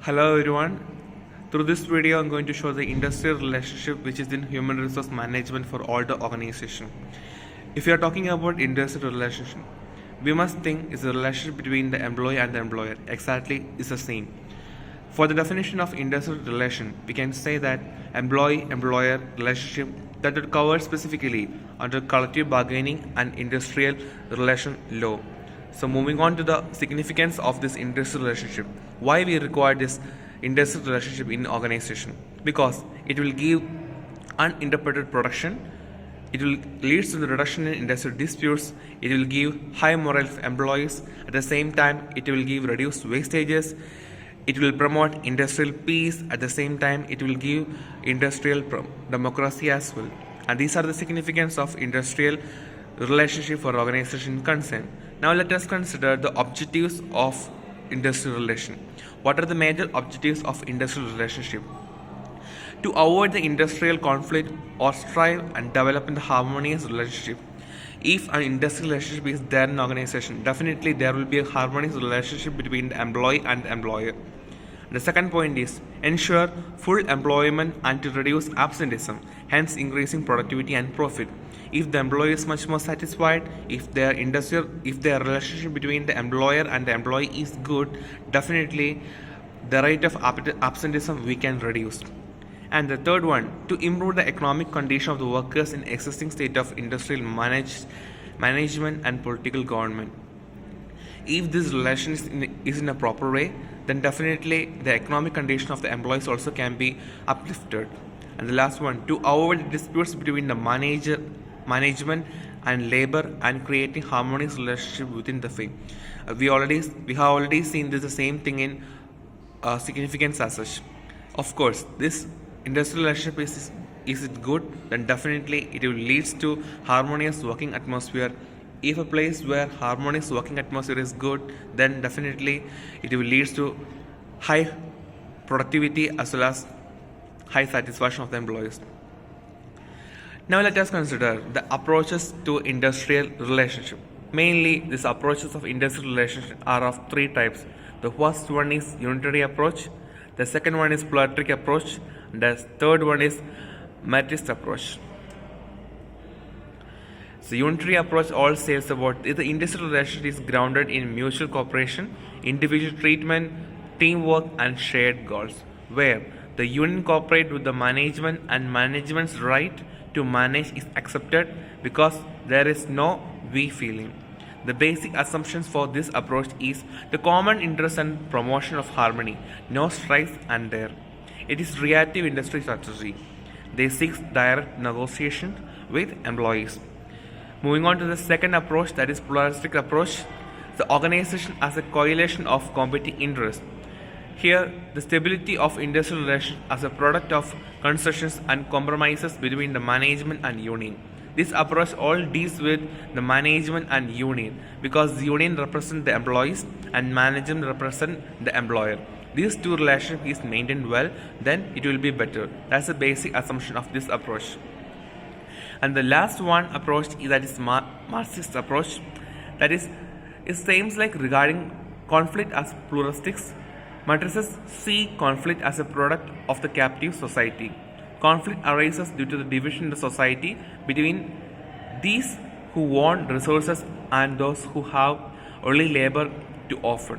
Hello everyone. Through this video, I'm going to show the industrial relationship which is in human resource management for all the organization. If you are talking about industrial relationship, we must think is the relationship between the employee and the employer. Exactly is the same. For the definition of industrial relation, we can say that employee-employer relationship that would cover specifically under collective bargaining and industrial relation law. So moving on to the significance of this industrial relationship. Why we require this industrial relationship in organization? Because it will give uninterrupted production. It will lead to the reduction in industrial disputes. It will give high morale of employees. At the same time, it will give reduced wastages. It will promote industrial peace. At the same time, it will give industrial democracy as well. And these are the significance of industrial relationship for organization concern. Now let us consider the objectives of industrial relation. What are the major objectives of industrial relationship? To avoid the industrial conflict or strive and develop in the harmonious relationship. If an industrial relationship is there in an organization, definitely there will be a harmonious relationship between the employee and the employer. The second point is ensure full employment and to reduce absenteeism, hence increasing productivity and profit. If the employee is much more satisfied, if their relationship between the employer and the employee is good, definitely the rate of absenteeism we can reduce. And the third one, to improve the economic condition of the workers in existing state of industrial management and political government. If this relation is in a proper way, then definitely the economic condition of the employees also can be uplifted. And the last one, to avoid disputes between the management and labor and creating harmonious relationship within the firm. We have already seen this the same thing in significance as such. Of course, this industrial relationship is it good, then definitely it will leads to harmonious working atmosphere. If a place where harmonious working atmosphere is good, then definitely it will lead to high productivity as well as high satisfaction of the employees. Now let us consider the approaches to industrial relationship. Mainly, these approaches of industrial relationship are of three types. The first one is unitary approach, the second one is pluralistic approach, and the third one is matrix approach. The unitary approach all says about the industrial relationship is grounded in mutual cooperation, individual treatment, teamwork, and shared goals, where the union cooperate with the management and management's right to manage is accepted because there is no we feeling. The basic assumptions for this approach is the common interest and promotion of harmony, no strife and there. It is reactive industry strategy. They seek direct negotiation with employees. Moving on to the second approach, that is pluralistic approach. The organization as a coalition of competing interests. Here, the stability of industrial relations as a product of concessions and compromises between the management and union. This approach all deals with the management and union because the union represents the employees and management represents the employer. These two relationship is maintained well, then it will be better. That's the basic assumption of this approach. And the last one approach is Marxist approach. That is, it seems like regarding conflict as pluralistics. Matrices see conflict as a product of the captive society. Conflict arises due to the division in the society between these who want resources and those who have only labor to offer.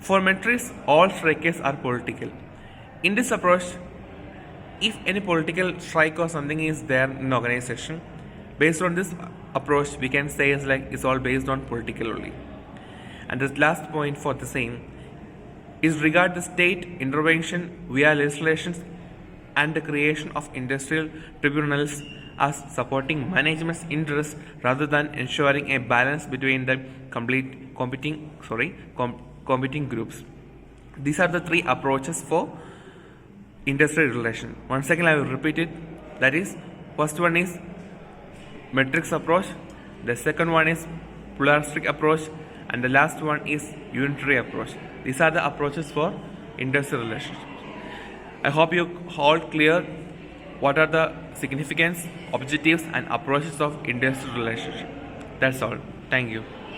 For matrices, all strikers are political. In this approach, if any political strike or something is there in an organization, based on this approach, we can say it's all based on political only. And the last point for the same is regard the state intervention via legislations and the creation of industrial tribunals as supporting management's interests rather than ensuring a balance between the competing groups. These are the three approaches for industrial relation. Once again I will repeat it. That is, first one is matrix approach, the second one is pluralistic approach, and the last one is unitary approach. These are the approaches for industrial relationships. I hope you all clear what are the significance, objectives, and approaches of industrial relationship. That's all. Thank you.